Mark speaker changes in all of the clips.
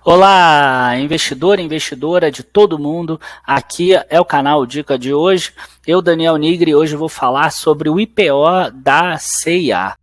Speaker 1: Olá, investidor e investidora de todo mundo, aqui é o canal Dica de hoje. Eu, Daniel Nigri, hoje vou falar sobre o IPO da CIA.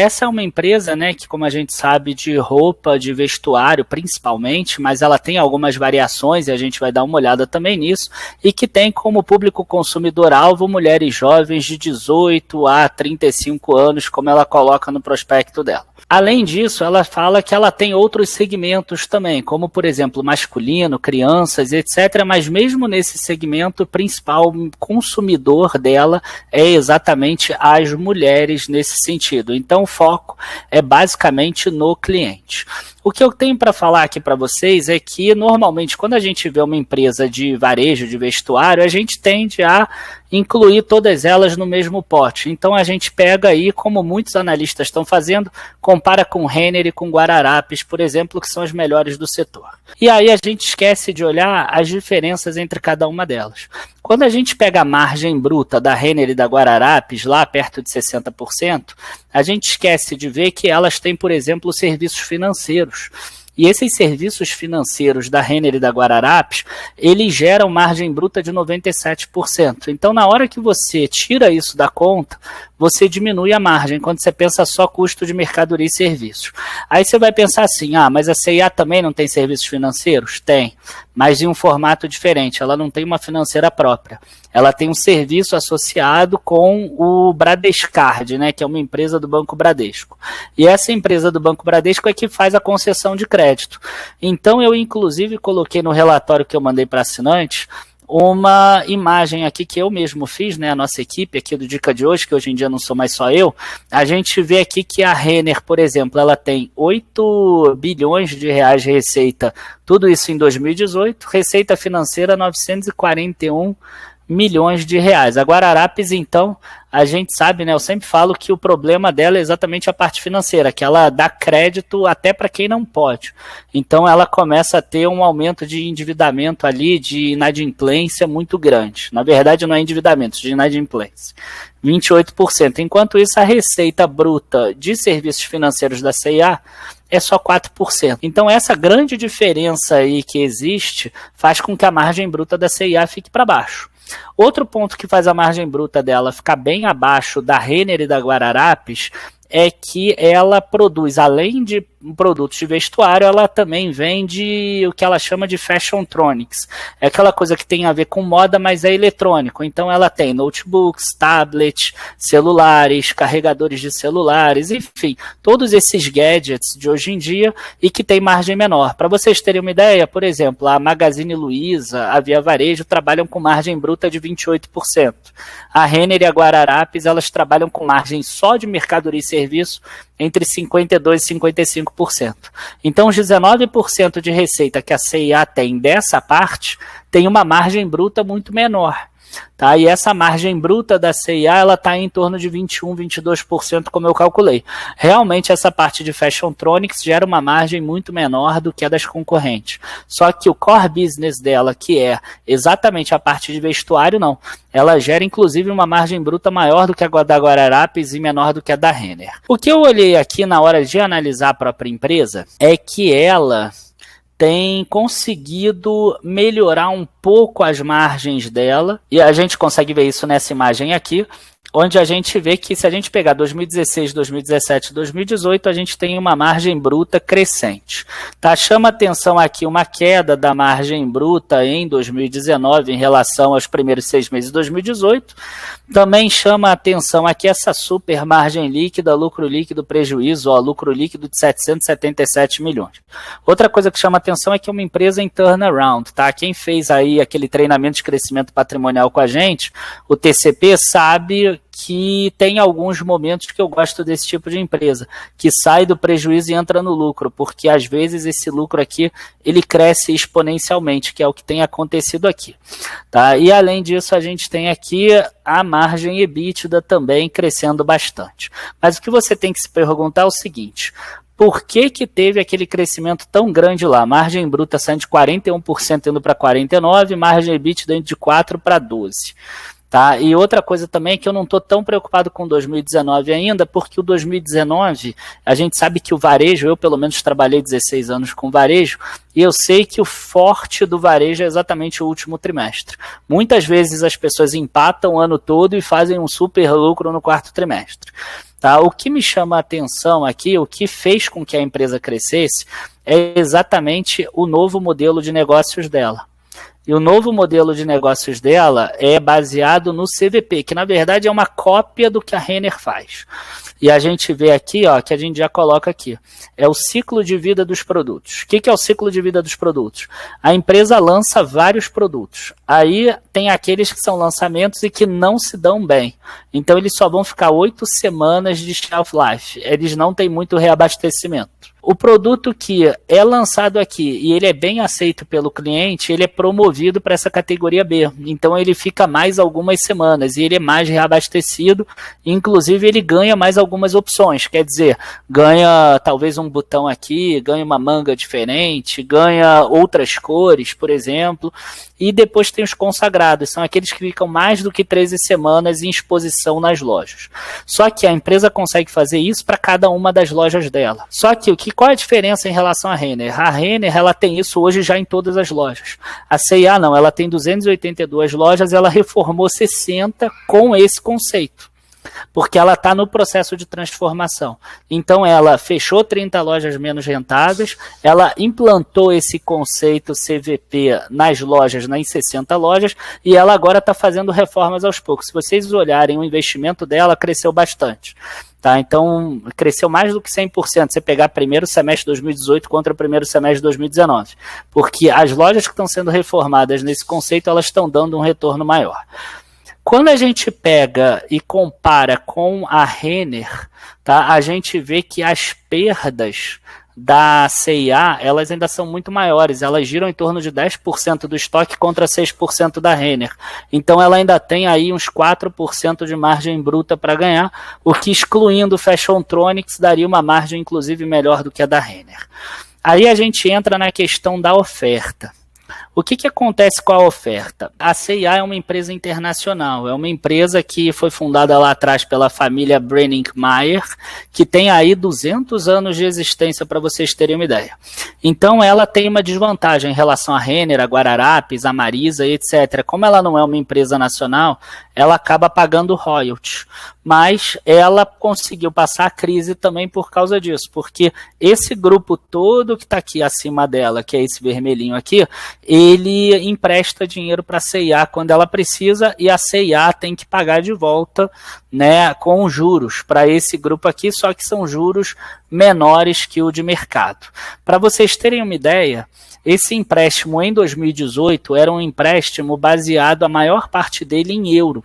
Speaker 1: Essa é uma empresa, né, que, como a gente sabe, de roupa, de vestuário principalmente, mas ela tem algumas variações e a gente vai dar uma olhada também nisso, e que tem como público consumidor-alvo mulheres jovens de 18 a 35 anos, como ela coloca no prospecto dela. Além disso, ela fala que ela tem outros segmentos também, como, por exemplo, masculino, crianças, etc. Mas mesmo nesse segmento, o principal consumidor dela é exatamente as mulheres nesse sentido. Então, o foco é basicamente no cliente. O que eu tenho para falar aqui para vocês é que, normalmente, quando a gente vê uma empresa de varejo, de vestuário, a gente tende a incluir todas elas no mesmo pote. Então, a gente pega aí, como muitos analistas estão fazendo, compara com Renner e com Guararapes, por exemplo, que são as melhores do setor. E aí a gente esquece de olhar as diferenças entre cada uma delas. Quando a gente pega a margem bruta da Renner e da Guararapes, lá perto de 60%, a gente esquece de ver que elas têm, por exemplo, serviços financeiros. E esses serviços financeiros da Renner e da Guararapes, eles geram margem bruta de 97%. Então, na hora que você tira isso da conta, você diminui a margem, quando você pensa só custo de mercadoria e serviços. Aí você vai pensar assim, mas a CIA também não tem serviços financeiros? Tem, mas em um formato diferente, ela não tem uma financeira própria. Ela tem um serviço associado com o Bradescard, né, que é uma empresa do Banco Bradesco. E essa empresa do Banco Bradesco é que faz a concessão de crédito. Então, eu inclusive coloquei no relatório que eu mandei para assinantes, uma imagem aqui que eu mesmo fiz, né, a nossa equipe aqui do Dica de hoje, que hoje em dia não sou mais só eu, a gente vê aqui que a Renner, por exemplo, ela tem 8 bilhões de reais de receita, tudo isso em 2018, receita financeira 941 milhões de reais. A Guararapes, então, a gente sabe, né? Eu sempre falo que o problema dela é exatamente a parte financeira, que ela dá crédito até para quem não pode. Então, ela começa a ter um aumento de endividamento ali, de inadimplência muito grande. Na verdade, não é endividamento, de inadimplência. 28%. Enquanto isso, a receita bruta de serviços financeiros da CIA é só 4%. Então, essa grande diferença aí que existe faz com que a margem bruta da CIA fique para baixo. Outro ponto que faz a margem bruta dela ficar bem abaixo da Renner e da Guararapes é que ela produz, além de produtos de vestuário, ela também vende o que ela chama de Fashiontronics. É aquela coisa que tem a ver com moda, mas é eletrônico. Então ela tem notebooks, tablets, celulares, carregadores de celulares, enfim, todos esses gadgets de hoje em dia e que tem margem menor. Para vocês terem uma ideia, por exemplo, a Magazine Luiza, a Via Varejo trabalham com margem bruta de 28%. A Renner e a Guararapes, elas trabalham com margem só de mercadoria e serviço entre 52% e 55%. Então, os 19% de receita que a CIA tem dessa parte tem uma margem bruta muito menor. Tá? E essa margem bruta da CIA ela está em torno de 21%, 22%, como eu calculei. Realmente, essa parte de Fashiontronics gera uma margem muito menor do que a das concorrentes. Só que o core business dela, que é exatamente a parte de vestuário, não. Ela gera, inclusive, uma margem bruta maior do que a da Guararapes e menor do que a da Renner. O que eu olhei aqui na hora de analisar a própria empresa é que ela tem conseguido melhorar um pouco as margens dela, e a gente consegue ver isso nessa imagem aqui, onde a gente vê que se a gente pegar 2016, 2017 e 2018, a gente tem uma margem bruta crescente. Tá? Chama atenção aqui uma queda da margem bruta em 2019 em relação aos primeiros 6 meses de 2018. Também chama atenção aqui essa super margem líquida, lucro líquido, prejuízo, lucro líquido de 777 milhões. Outra coisa que chama atenção é que é uma empresa em turnaround. Tá? Quem fez aí aquele treinamento de crescimento patrimonial com a gente, o TCP, sabe que tem alguns momentos que eu gosto desse tipo de empresa, que sai do prejuízo e entra no lucro, porque às vezes esse lucro aqui, ele cresce exponencialmente, que é o que tem acontecido aqui. Tá? E além disso, a gente tem aqui a margem EBITDA também crescendo bastante. Mas o que você tem que se perguntar é o seguinte: por que teve aquele crescimento tão grande lá? Margem bruta saindo de 41% indo para 49%, margem EBITDA indo de 4% para 12%. Tá? E outra coisa também é que eu não estou tão preocupado com 2019 ainda, porque o 2019, a gente sabe que o varejo, eu pelo menos trabalhei 16 anos com varejo, e eu sei que o forte do varejo é exatamente o último trimestre. Muitas vezes as pessoas empatam o ano todo e fazem um super lucro no quarto trimestre. Tá? O que me chama a atenção aqui, o que fez com que a empresa crescesse, é exatamente o novo modelo de negócios dela. E o novo modelo de negócios dela é baseado no CVP, que na verdade é uma cópia do que a Renner faz. E a gente vê aqui, ó, que a gente já coloca aqui, é o ciclo de vida dos produtos. O que é o ciclo de vida dos produtos? A empresa lança vários produtos. Aí tem aqueles que são lançamentos e que não se dão bem. Então eles só vão ficar 8 semanas de shelf life. Eles não têm muito reabastecimento. O produto que é lançado aqui e ele é bem aceito pelo cliente, ele é promovido para essa categoria B. Então ele fica mais algumas semanas e ele é mais reabastecido, inclusive ele ganha mais algumas opções, quer dizer, ganha talvez um botão aqui, ganha uma manga diferente, ganha outras cores, por exemplo, e depois tem os consagrados, são aqueles que ficam mais do que 13 semanas em exposição nas lojas. Só que a empresa consegue fazer isso para cada uma das lojas dela. Só que qual é a diferença em relação à Renner? A Renner, ela tem isso hoje já em todas as lojas. A C&A não, ela tem 282 lojas, ela reformou 60 com esse conceito, porque ela está no processo de transformação. Então ela fechou 30 lojas menos rentáveis, ela implantou esse conceito CVP nas lojas, em 60 lojas, e ela agora está fazendo reformas aos poucos. Se vocês olharem, o investimento dela cresceu bastante. Tá, então, cresceu mais do que 100%, você pegar primeiro semestre de 2018 contra o primeiro semestre de 2019, porque as lojas que estão sendo reformadas nesse conceito, elas estão dando um retorno maior. Quando a gente pega e compara com a Renner, tá, a gente vê que as perdas da C&A, elas ainda são muito maiores, elas giram em torno de 10% do estoque contra 6% da Renner. Então ela ainda tem aí uns 4% de margem bruta para ganhar, o que excluindo o Fashiontronics daria uma margem inclusive melhor do que a da Renner. Aí a gente entra na questão da oferta. O que acontece com a oferta? A C&A é uma empresa internacional, é uma empresa que foi fundada lá atrás pela família Brenningmeier, que tem aí 200 anos de existência, para vocês terem uma ideia. Então ela tem uma desvantagem em relação à Renner, a Guararapes, a Marisa, etc. Como ela não é uma empresa nacional, ela acaba pagando royalties. Mas ela conseguiu passar a crise também por causa disso, porque esse grupo todo que está aqui acima dela, que é esse vermelhinho aqui, ele empresta dinheiro para a C&A quando ela precisa e a C&A tem que pagar de volta, né, com juros para esse grupo aqui, só que são juros menores que o de mercado. Para vocês terem uma ideia, esse empréstimo em 2018 era um empréstimo baseado, a maior parte dele em euro,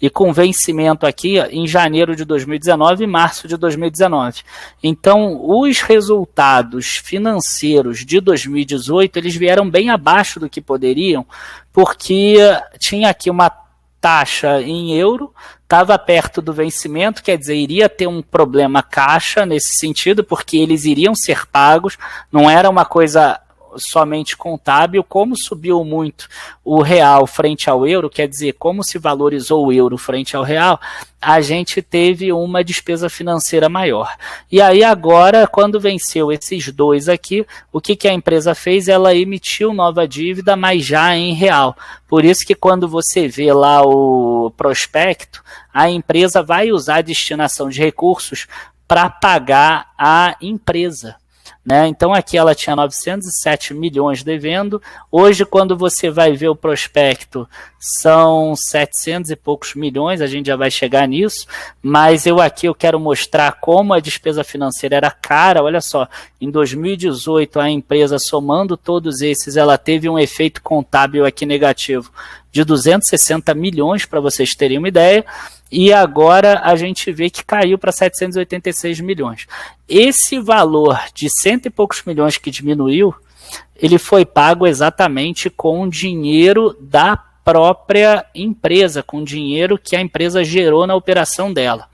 Speaker 1: e com vencimento aqui em janeiro de 2019 e março de 2019. Então, os resultados financeiros de 2018, eles vieram bem abaixo do que poderiam, porque tinha aqui uma taxa em euro, estava perto do vencimento, quer dizer, iria ter um problema caixa nesse sentido, porque eles iriam ser pagos, não era uma coisa somente contábil. Como subiu muito o real frente ao euro, quer dizer, como se valorizou o euro frente ao real, a gente teve uma despesa financeira maior. E aí agora, quando venceu esses dois aqui, o que a empresa fez? Ela emitiu nova dívida, mas já em real. Por isso que quando você vê lá o prospecto, a empresa vai usar a destinação de recursos para pagar a empresa. Né? Então aqui ela tinha 907 milhões devendo, hoje quando você vai ver o prospecto são 700 e poucos milhões, a gente já vai chegar nisso, mas eu quero mostrar como a despesa financeira era cara. Olha só, em 2018 a empresa, somando todos esses, ela teve um efeito contábil aqui negativo de 260 milhões, para vocês terem uma ideia, e agora a gente vê que caiu para 786 milhões. Esse valor de cento e poucos milhões que diminuiu, ele foi pago exatamente com dinheiro da própria empresa, com dinheiro que a empresa gerou na operação dela,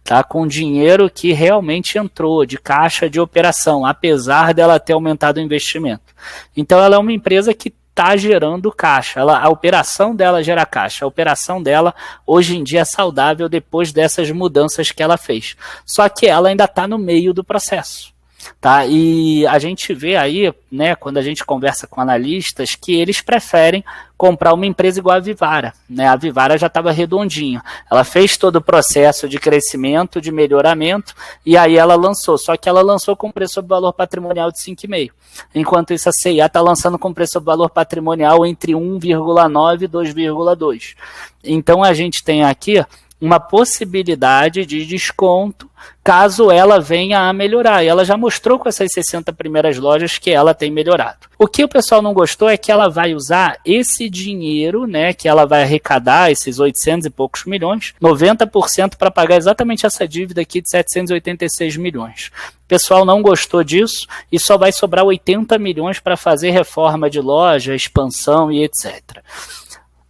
Speaker 1: tá? Com dinheiro que realmente entrou de caixa de operação, apesar dela ter aumentado o investimento. Então ela é uma empresa que está gerando caixa. A operação dela gera caixa. A operação dela, hoje em dia, é saudável depois dessas mudanças que ela fez. Só que ela ainda está no meio do processo. Tá? E a gente vê aí, né, quando a gente conversa com analistas, que eles preferem comprar uma empresa igual a Vivara, né? A Vivara já estava redondinha, ela fez todo o processo de crescimento, de melhoramento, e aí ela lançou, só que ela lançou com preço sobre valor patrimonial de 5,5, enquanto isso a CIA está lançando com preço sobre valor patrimonial entre 1,9 e 2,2. Então a gente tem aqui uma possibilidade de desconto caso ela venha a melhorar. E ela já mostrou com essas 60 primeiras lojas que ela tem melhorado. O que o pessoal não gostou é que ela vai usar esse dinheiro, né, que ela vai arrecadar, esses 800 e poucos milhões, 90% para pagar exatamente essa dívida aqui de 786 milhões. O pessoal não gostou disso e só vai sobrar 80 milhões para fazer reforma de loja, expansão e etc.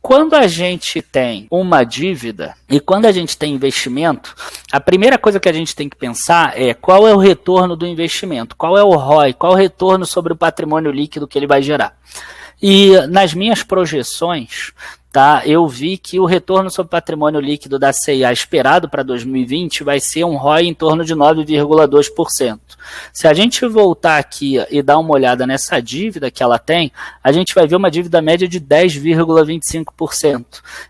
Speaker 1: Quando a gente tem uma dívida e quando a gente tem investimento, a primeira coisa que a gente tem que pensar é qual é o retorno do investimento, qual é o ROI, qual é o retorno sobre o patrimônio líquido que ele vai gerar. E nas minhas projeções, tá, eu vi que o retorno sobre patrimônio líquido da CIA esperado para 2020 vai ser um ROI em torno de 9,2%. Se a gente voltar aqui e dar uma olhada nessa dívida que ela tem, a gente vai ver uma dívida média de 10,25%.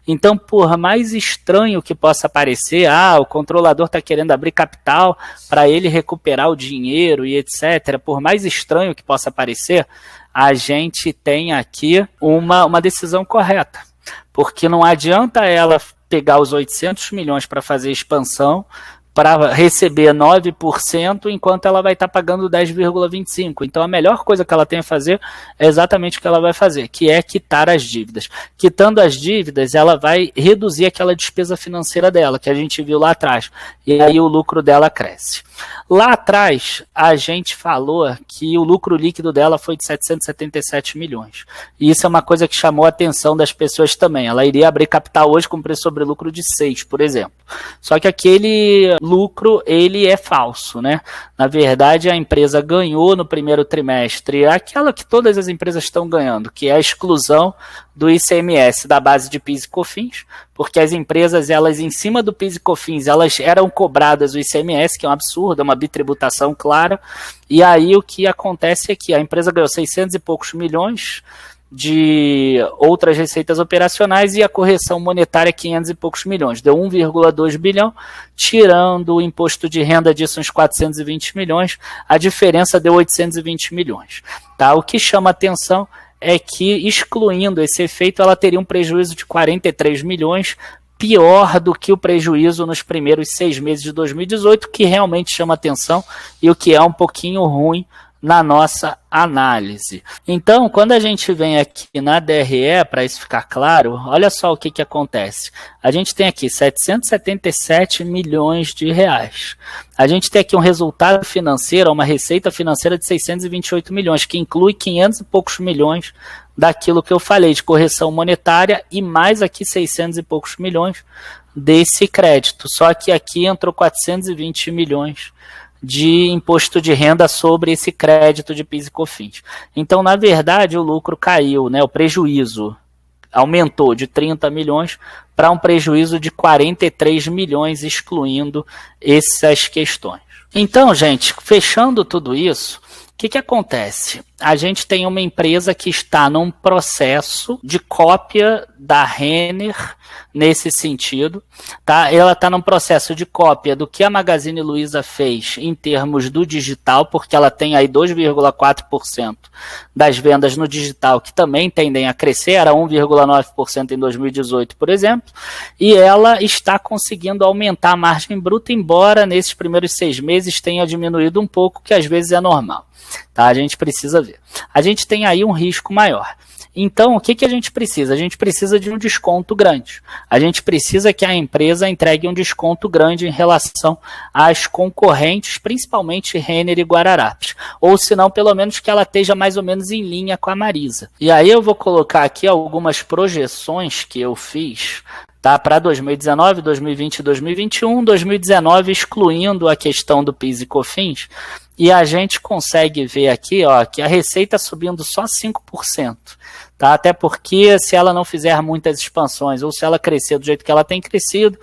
Speaker 1: Então, por mais estranho que possa parecer, o controlador está querendo abrir capital para ele recuperar o dinheiro e etc., por mais estranho que possa parecer, a gente tem aqui uma decisão correta. Porque não adianta ela pegar os 800 milhões para fazer expansão, para receber 9%, enquanto ela vai estar pagando 10,25%. Então a melhor coisa que ela tem a fazer é exatamente o que ela vai fazer, que é quitar as dívidas. Quitando as dívidas, ela vai reduzir aquela despesa financeira dela, que a gente viu lá atrás. E aí o lucro dela cresce. Lá atrás, a gente falou que o lucro líquido dela foi de 777 milhões. E isso é uma coisa que chamou a atenção das pessoas também. Ela iria abrir capital hoje com preço sobre lucro de 6, por exemplo. Só que aquele lucro, ele é falso, né? Na verdade, a empresa ganhou no primeiro trimestre aquela que todas as empresas estão ganhando, que é a exclusão do ICMS da base de PIS e COFINS, porque as empresas, elas em cima do PIS e COFINS, elas eram cobradas o ICMS, que é um absurdo, é uma bitributação clara, e aí o que acontece é que a empresa ganhou 600 e poucos milhões de outras receitas operacionais e a correção monetária 500 e poucos milhões, deu 1,2 bilhão, tirando o imposto de renda disso uns 420 milhões, a diferença deu 820 milhões. Tá? O que chama atenção é que, excluindo esse efeito, ela teria um prejuízo de 43 milhões, pior do que o prejuízo nos primeiros 6 meses de 2018, que realmente chama atenção e o que é um pouquinho ruim na nossa análise. Então, quando a gente vem aqui na DRE, para isso ficar claro, olha só o que acontece. A gente tem aqui 777 milhões de reais. A gente tem aqui um resultado financeiro, uma receita financeira de 628 milhões, que inclui 500 e poucos milhões daquilo que eu falei, de correção monetária, e mais aqui 600 e poucos milhões desse crédito. Só que aqui entrou 420 milhões de imposto de renda sobre esse crédito de PIS e COFINS. Então, na verdade, o lucro caiu, né? O prejuízo aumentou de 30 milhões para um prejuízo de 43 milhões, excluindo essas questões. Então, gente, fechando tudo isso, o que acontece? A gente tem uma empresa que está num processo de cópia da Renner nesse sentido, tá? Ela está num processo de cópia do que a Magazine Luiza fez em termos do digital, porque ela tem aí 2,4% das vendas no digital que também tendem a crescer, era 1,9% em 2018, por exemplo, e ela está conseguindo aumentar a margem bruta, embora nesses primeiros 6 meses tenha diminuído um pouco, que às vezes é normal. Tá? A gente precisa ver. A gente tem aí um risco maior. Então, o que a gente precisa? A gente precisa de um desconto grande. A gente precisa que a empresa entregue um desconto grande em relação às concorrentes, principalmente Renner e Guararapes. Ou, se não, pelo menos que ela esteja mais ou menos em linha com a Marisa. E aí eu vou colocar aqui algumas projeções que eu fiz, tá, para 2019, 2020 e 2021. 2019 excluindo a questão do PIS e COFINS. E a gente consegue ver aqui, ó, que a receita subindo só 5%. tá? Até porque se ela não fizer muitas expansões ou se ela crescer do jeito que ela tem crescido,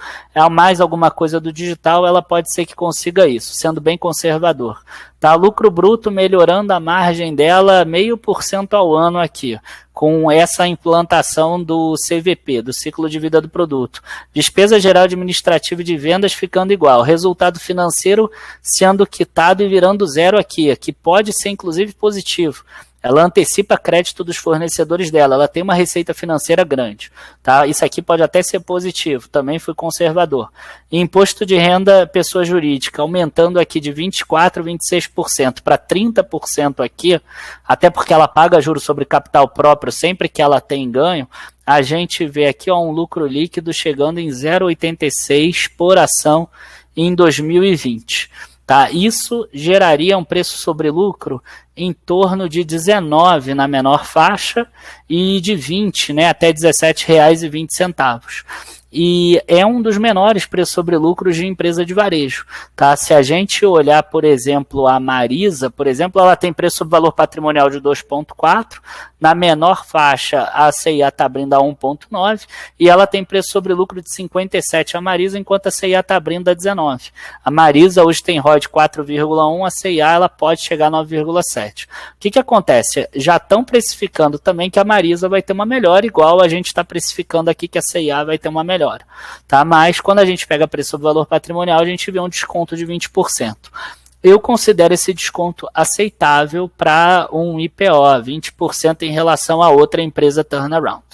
Speaker 1: mais alguma coisa do digital, ela pode ser que consiga isso, sendo bem conservador. Tá? Lucro bruto melhorando a margem dela 0,5% ao ano aqui, com essa implantação do CVP, do ciclo de vida do produto. Despesa geral administrativa e de vendas ficando igual. Resultado financeiro sendo quitado e virando zero aqui, que pode ser inclusive positivo. Ela antecipa crédito dos fornecedores dela, ela tem uma receita financeira grande. Tá? Isso aqui pode até ser positivo, também fui conservador. Imposto de renda pessoa jurídica, aumentando aqui de 24%, 26% para 30% aqui, até porque ela paga juros sobre capital próprio sempre que ela tem ganho, a gente vê aqui um lucro líquido chegando em 0,86 por ação em 2020. Tá? Isso geraria um preço sobre lucro em torno de 19 na menor faixa e de 20, né, até R$ 17,20. E é um dos menores preços sobre lucros de empresa de varejo. Tá? Se a gente olhar, por exemplo, a Marisa, por exemplo, ela tem preço sobre valor patrimonial de 2,4, na menor faixa a C&A está abrindo a 1,9 e ela tem preço sobre lucro de 57 a Marisa, enquanto a C&A está abrindo a 19. A Marisa hoje tem ROI de 4,1, a C&A ela pode chegar a 9,7. O que acontece? Já estão precificando também que a Marisa vai ter uma melhora, igual a gente está precificando aqui que a C&A vai ter uma melhora. Tá? Mas quando a gente pega preço sobre valor patrimonial, a gente vê um desconto de 20%. Eu considero esse desconto aceitável para um IPO, 20% em relação a outra empresa turnaround.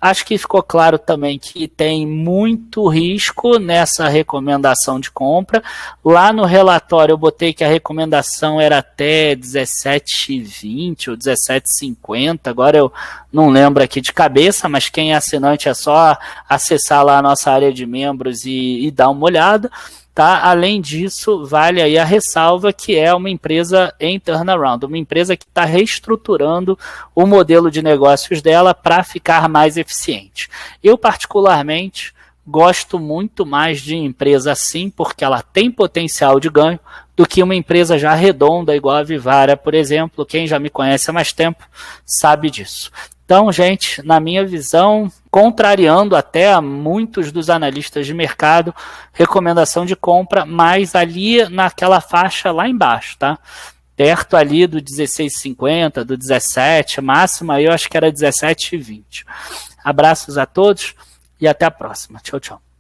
Speaker 1: Acho que ficou claro também que tem muito risco nessa recomendação de compra. Lá no relatório eu botei que a recomendação era até 17,20 ou 17,50, agora eu não lembro aqui de cabeça, mas quem é assinante é só acessar lá a nossa área de membros e dar uma olhada. Tá? Além disso, vale aí a ressalva que é uma empresa em turnaround, uma empresa que está reestruturando o modelo de negócios dela para ficar mais eficiente. Eu, particularmente, gosto muito mais de empresa assim, porque ela tem potencial de ganho, do que uma empresa já redonda, igual a Vivara, por exemplo. Quem já me conhece há mais tempo sabe disso. Então, gente, na minha visão, contrariando até a muitos dos analistas de mercado, recomendação de compra, mas ali naquela faixa lá embaixo, tá? Perto ali do 16,50, do 17, máxima eu acho que era 17,20. Abraços a todos e até a próxima. Tchau, tchau.